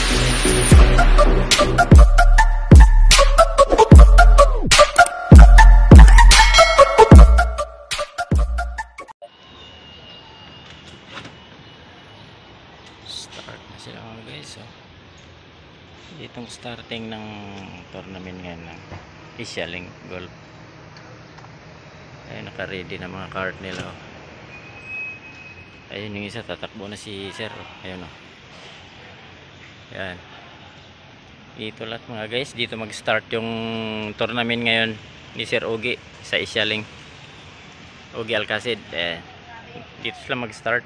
Start na sila mga guys. So, itong starting ng tournament ngayon ng Isyaling Golf. Ay, naka-ready na mga cart nila. Oh. Ayun yung isa, tatakbo na si Sir. Ayun oh. Yan. Dito lahat mga guys, dito mag-start yung tournament ngayon ni Sir Ogie sa Isyaling. Ogie Alcacid. Dito sila mag-start.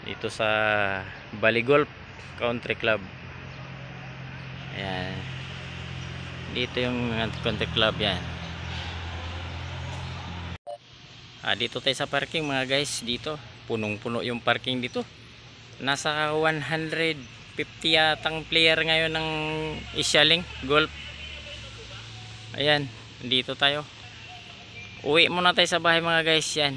Dito sa Bali Golf Country Club. Ayan. Dito yung country club yan. Dito tayo sa parking mga guys. Dito punong-puno yung parking dito. Nasa 150 yatang player ngayon ng Isyaling Golf. Ayan, dito tayo. Uwi muna tayo sa bahay mga guys. Yan.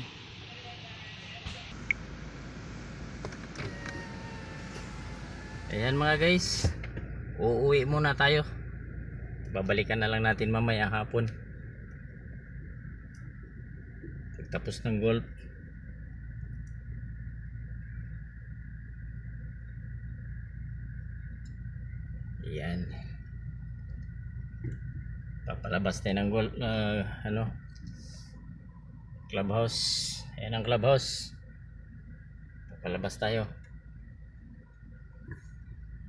Ayan mga guys, uuwi muna tayo. Babalikan na lang natin mamaya hapon pagtapos ng golf. Ayan, papalabas tayo ng golf, clubhouse. Ayan ang clubhouse, papalabas tayo.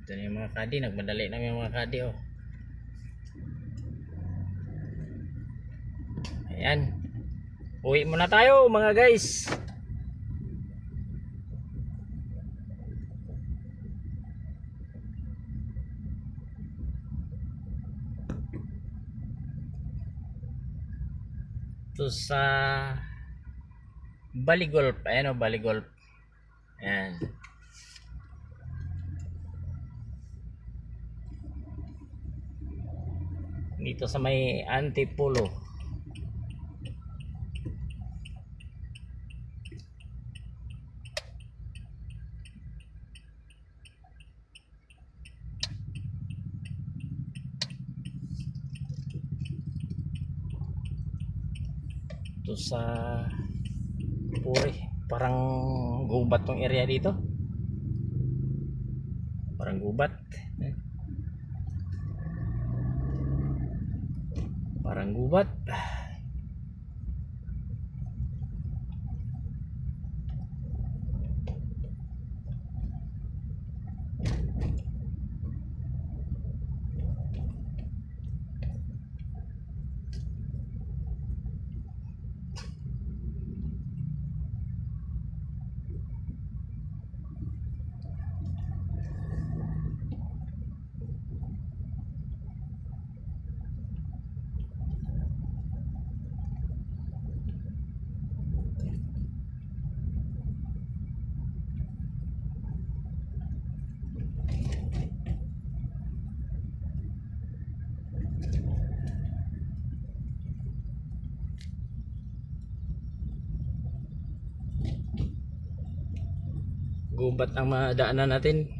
Ito na yung mga kadi, nagmadali na yung mga kadi oh. Ayan, uwi muna tayo mga guys. Ito sa Bali Golf. Ayan oh, Bali Golf. Ayan. Dito sa may Antipolo. Ito sa Puri. Parang gubat tong area dito. Parang gubat. Parang gubat. Gubat ang madaanan natin.